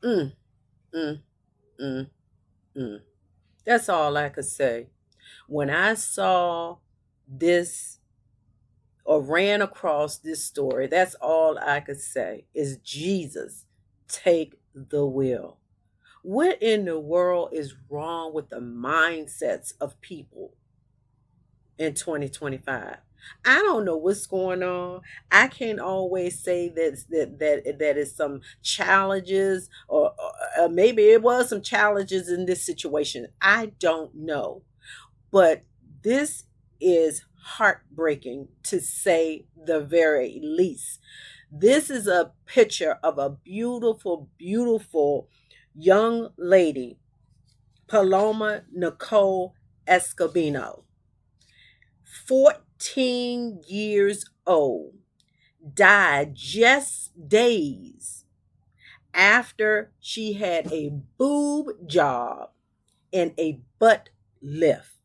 Mm, mm, mm, mm. That's all I could say. When I saw this or ran across this story, that's all I could say is Jesus, take the wheel. What in the world is wrong with the mindsets of people in 2025? I don't know what's going on. I can't always say that is some challenges, or maybe it was some challenges in this situation. I don't know. But this is heartbreaking to say the very least. This is a picture of a beautiful, beautiful young lady, Paloma Nicole Escobino, 14 years old, died just days after she had a boob job and a butt lift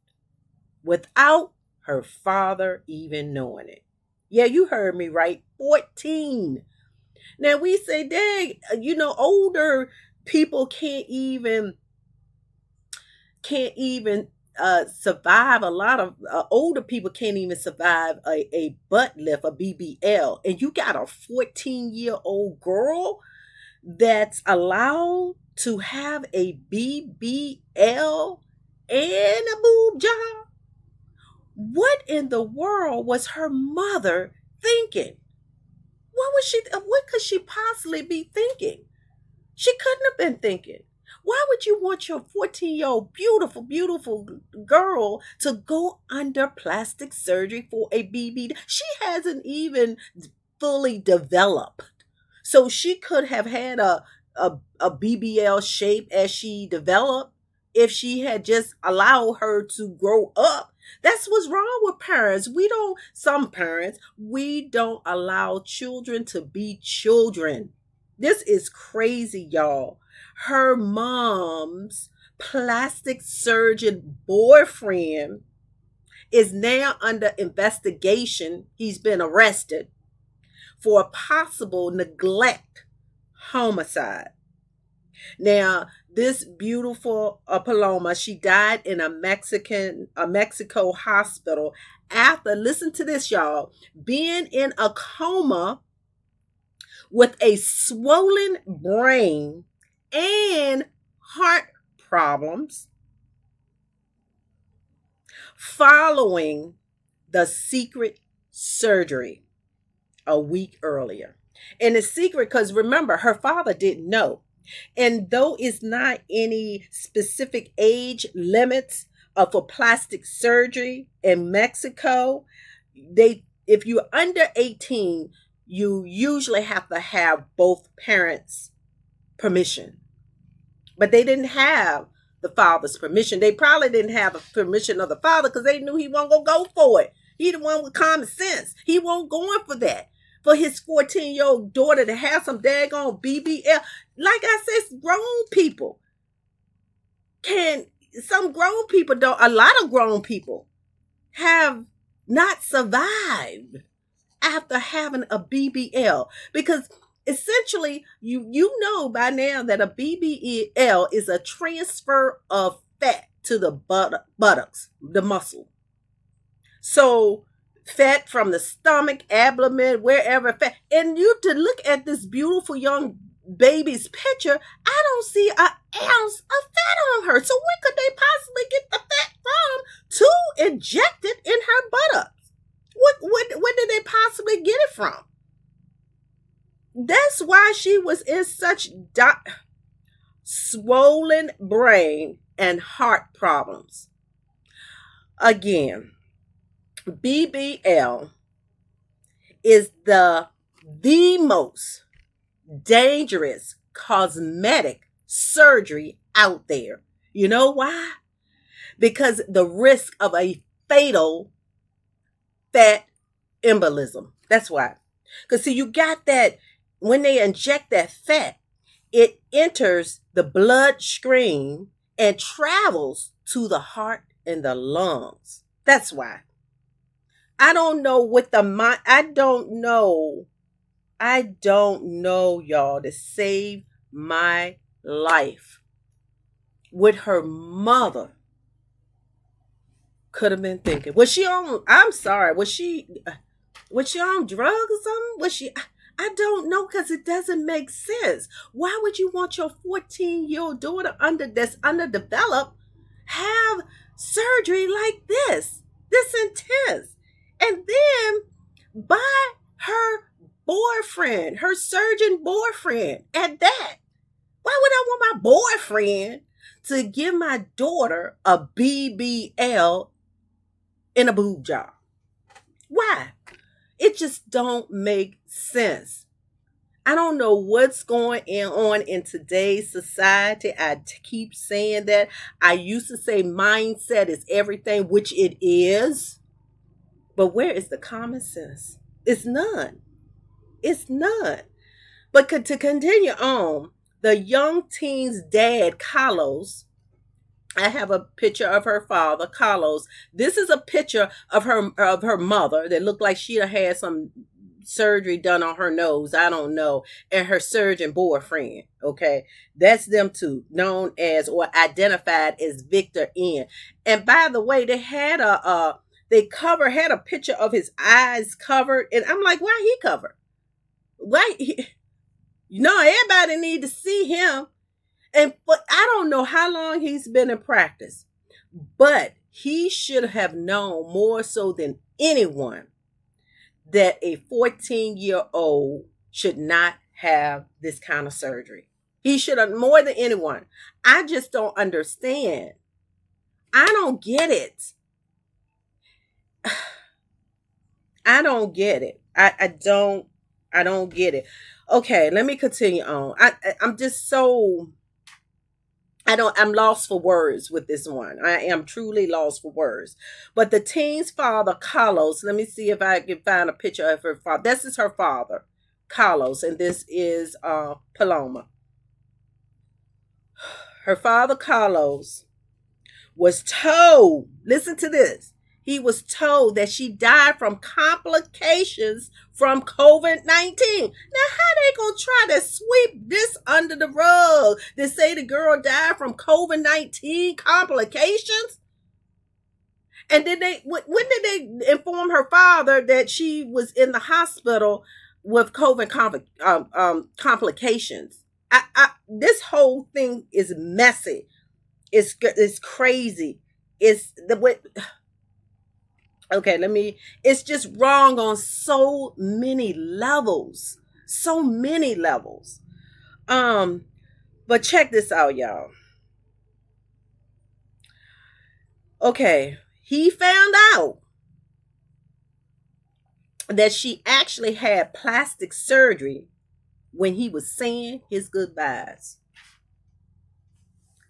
without her father even knowing it. Yeah, you heard me right. 14. Now we say, dang, older people can't even survive. A lot of older people can't even survive a butt lift, a BBL. And you got a 14-year-old girl that's allowed to have a BBL and a boob job. What in the world was her mother thinking? What could she possibly be thinking? She couldn't have been thinking. Why would you want your 14-year-old beautiful, beautiful girl to go under plastic surgery for a BB? She hasn't even fully developed. So she could have had a BBL shape as she developed if she had just allowed her to grow up. That's what's wrong with parents. Some parents, we don't allow children to be children. This is crazy, y'all. Her mom's plastic surgeon boyfriend is now under investigation. He's been arrested for a possible neglect homicide. Now, this beautiful Paloma, she died in a Mexico hospital after, listen to this, y'all, being in a coma with a swollen brain and heart problems following the secret surgery a week earlier. And it's secret because remember, her father didn't know. And though it's not any specific age limits for plastic surgery in Mexico, if you're under 18, you usually have to have both parents' permission. But they didn't have the father's permission. They probably didn't have the permission of the father because they knew he wasn't gonna go for it. He the one with common sense. He won't going for that. For his 14-year-old daughter to have some daggone BBL. Like I said, grown people can, some grown people don't, a lot of grown people have not survived after having a BBL because essentially you know by now that a BBL is a transfer of fat to the buttocks, the muscle. So fat from the stomach, abdomen, wherever fat. And you to look at this beautiful young baby's picture, I don't see an ounce of fat on her. So where could they possibly get the fat from to inject it in her buttocks? Where did they possibly get it from? That's why she was in such swollen brain and heart problems. Again, BBL is the most dangerous cosmetic surgery out there. You know why? Because the risk of a fatal fat embolism. That's why. Because see, you got that when they inject that fat, it enters the bloodstream and travels to the heart and the lungs. That's why. I don't know what the mind. I don't know, y'all, to save my life with her mother could have been thinking. Was she on, I'm sorry, was she on drugs or something? Was she, I don't know, because it doesn't make sense. Why would you want your 14-year-old daughter that's underdeveloped have surgery like this intense? And then by her boyfriend, her surgeon boyfriend at that. Why would I want my boyfriend to give my daughter a BBL in a boob job? Why? It just don't make sense. I don't know what's going on in today's society. I keep saying that. I used to say mindset is everything, which it is. But where is the common sense? It's none. It's none. But to continue on, the young teen's dad, Carlos, I have a picture of her father, Carlos. This is a picture of her mother that looked like she'd have had some surgery done on her nose. I don't know. And her surgeon boyfriend. Okay. That's them two, known as or identified as Victor N. And by the way, they had had a picture of his eyes covered. And I'm like, why he covered? Why? Everybody need to see him. But I don't know how long he's been in practice, but he should have known more so than anyone that a 14-year-old should not have this kind of surgery. He should have, more than anyone. I just don't understand. I don't get it. I don't get it. I don't get it. Okay, let me continue on. I'm just so I'm lost for words with this one. I am truly lost for words. But the teen's father, Carlos, let me see if I can find a picture of her father. This is her father, Carlos, and this is Paloma. Her father, Carlos, was told, listen to this, he was told that she died from complications from COVID-19. Now, how they gonna try to sweep this under the rug? They say the girl died from COVID-19 complications? And then when did they inform her father that she was in the hospital with COVID complications? This whole thing is messy. It's crazy. It's the way. Okay, it's just wrong on so many levels. So many levels. But check this out, y'all. Okay, he found out that she actually had plastic surgery when he was saying his goodbyes.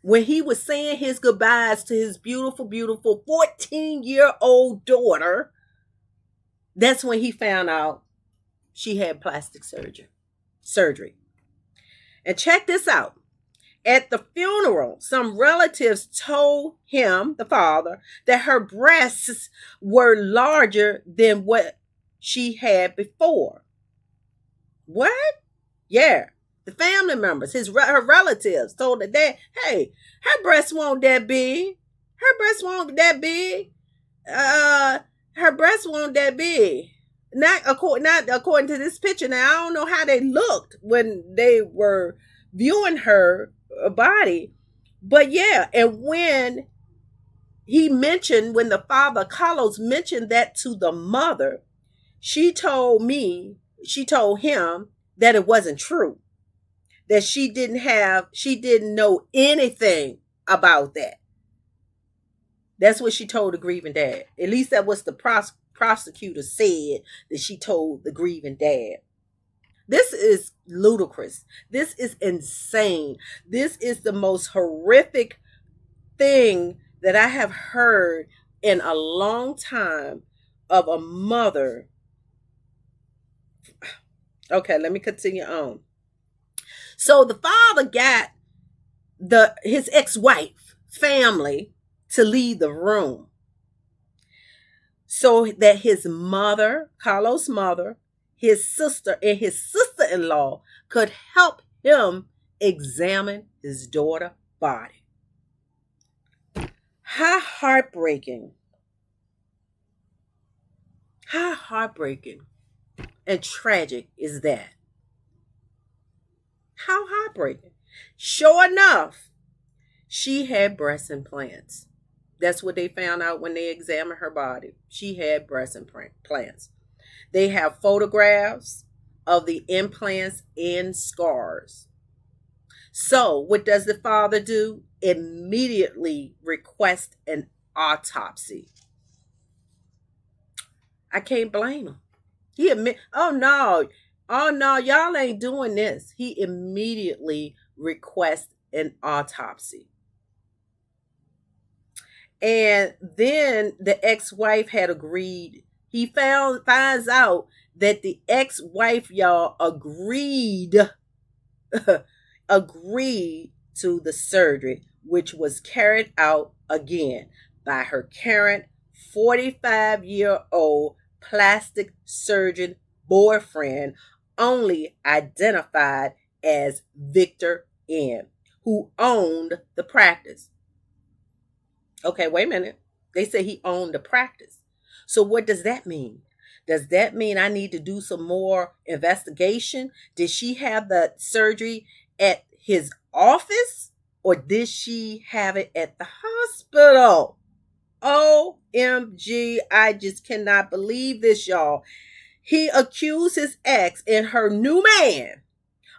When he was saying his goodbyes to his beautiful, beautiful 14-year-old daughter, that's when he found out she had plastic surgery. And check this out. At the funeral, some relatives told him, the father, that her breasts were larger than what she had before. What? Yeah. The family members, her relatives told her dad, hey, her breasts weren't that big. Her breasts weren't that big. Her breasts weren't that big. Not according to this picture. Now, I don't know how they looked when they were viewing her body. But yeah, and when the father, Carlos, mentioned that to the mother, she told him that it wasn't true. That she didn't know anything about that. That's what she told the grieving dad. At least that was the prosecutor said, that she told the grieving dad. This is ludicrous. This is insane. This is the most horrific thing that I have heard in a long time of a mother. Okay, let me continue on. So the father got his ex-wife family to leave the room so that his mother, Carlos' mother, his sister, and his sister-in-law could help him examine his daughter's body. How heartbreaking, how heartbreaking and tragic is that? How heartbreaking. Sure enough, she had breast implants. That's what they found out when they examined her body. She had breast implants. They have photographs of the implants and scars. So, what does the father do? Immediately request an autopsy. I can't blame him. He admit, oh no, y'all ain't doing this. He immediately requests an autopsy. And then the ex-wife had agreed. He finds out that the ex-wife, y'all, agreed agreed to the surgery, which was carried out again by her current 45-year-old plastic surgeon boyfriend, only identified as Victor N., who owned the practice. Okay, wait a minute. They say he owned the practice. So what does that mean? Does that mean I need to do some more investigation? Did she have the surgery at his office or did she have it at the hospital? OMG, I just cannot believe this, y'all. He accused his ex and her new man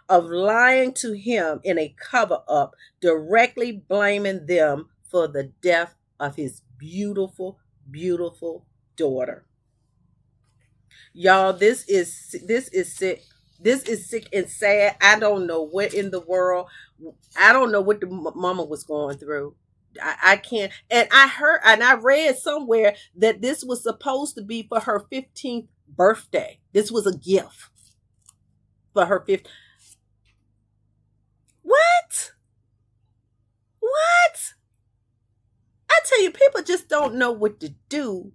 of lying to him in a cover up, directly blaming them for the death of his beautiful, beautiful daughter. Y'all, this is sick. This is sick and sad. I don't know what in the world. I don't know what the mama was going through. I can't. And I heard and I read somewhere that this was supposed to be for her 15th birthday. This was a gift for her 15th. What? What? I tell you, people just don't know what to do.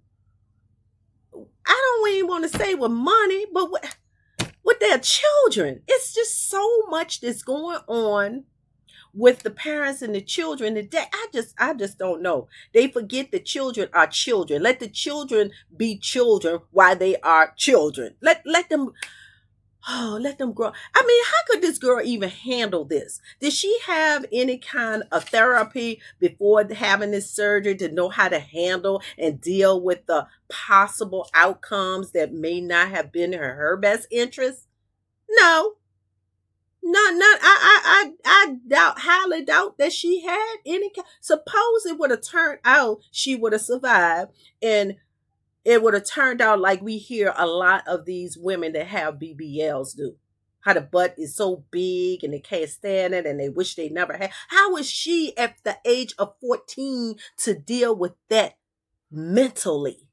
I don't even want to say with money, but with their children. It's just so much that's going on with the parents and the children today. I just don't know. They forget the children are children. Let the children be children while they are children. Let them let them grow. I mean, how could this girl even handle this? Did she have any kind of therapy before having this surgery to know how to handle and deal with the possible outcomes that may not have been in her best interest? No. Not. I doubt, highly doubt that she had any. Suppose it would have turned out she would have survived, and it would have turned out like we hear a lot of these women that have BBLs do. How the butt is so big and they can't stand it and they wish they never had. How is she at the age of 14 to deal with that mentally?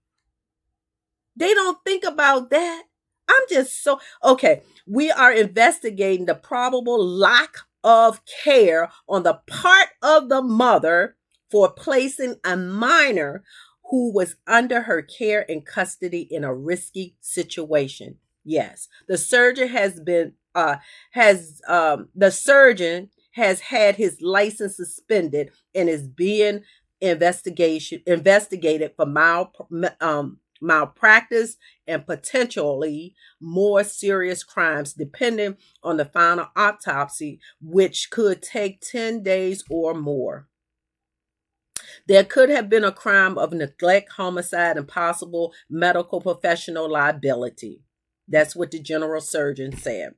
They don't think about that. I'm just so okay. We are investigating the probable lack of care on the part of the mother for placing a minor who was under her care and custody in a risky situation. Yes, the surgeon has had his license suspended and is being investigated for malpractice and potentially more serious crimes, depending on the final autopsy, which could take 10 days or more. There could have been a crime of neglect, homicide, and possible medical professional liability. That's what the general surgeon said.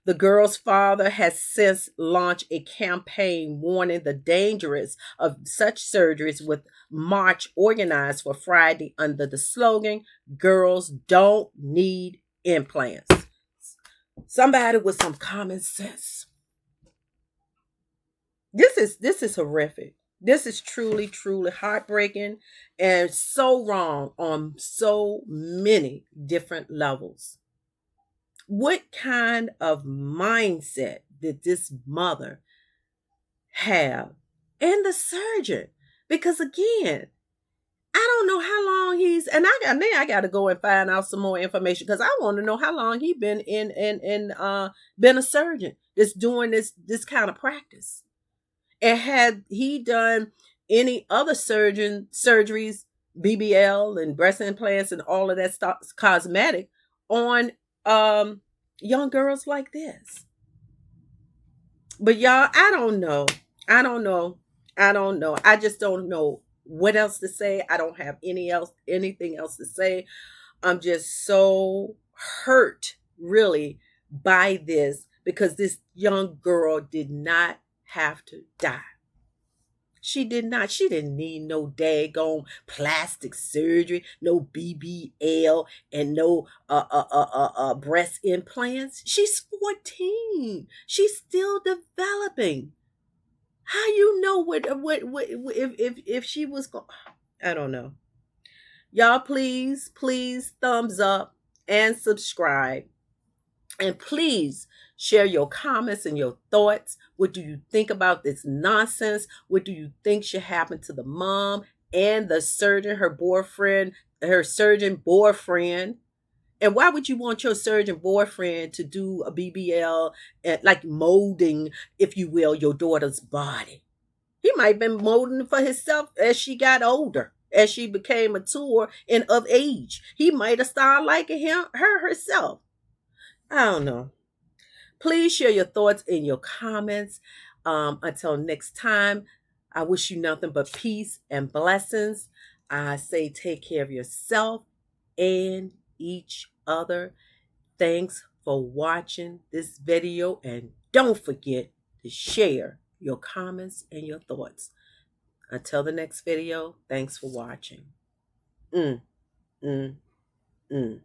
The girl's father has since launched a campaign warning the dangers of such surgeries, with march organized for Friday under the slogan, "Girls don't need implants." Somebody with some common sense. This is horrific. This is truly, truly heartbreaking and so wrong on so many different levels. What kind of mindset did this mother have and the surgeon? Because again, I don't know how long I got to go and find out some more information because I want to know how long he been been a surgeon. that's doing this kind of practice. And had he done any other surgeries, BBL and breast implants and all of that stuff, cosmetic, on young girls like this? But y'all, I don't know. I don't know. I don't know. I just don't know what else to say. I don't have anything else to say. I'm just so hurt, really, by this, because this young girl did not have to die. She did not. She didn't need no daggone plastic surgery, no BBL, and no breast implants. She's 14. She's still developing. How you know what if she was going? I don't know. Y'all, please thumbs up and subscribe. And please share your comments and your thoughts. What do you think about this nonsense? What do you think should happen to the mom and the surgeon, her surgeon boyfriend? And why would you want your surgeon boyfriend to do a BBL, like molding, if you will, your daughter's body? He might have been molding for himself as she got older, as she became mature and of age. He might have started liking her herself. I don't know. Please share your thoughts in your comments. Until next time, I wish you nothing but peace and blessings. I say take care of yourself and each other. Thanks for watching this video, and don't forget to share your comments and your thoughts. Until the next video, thanks for watching. Mm, mm, mm.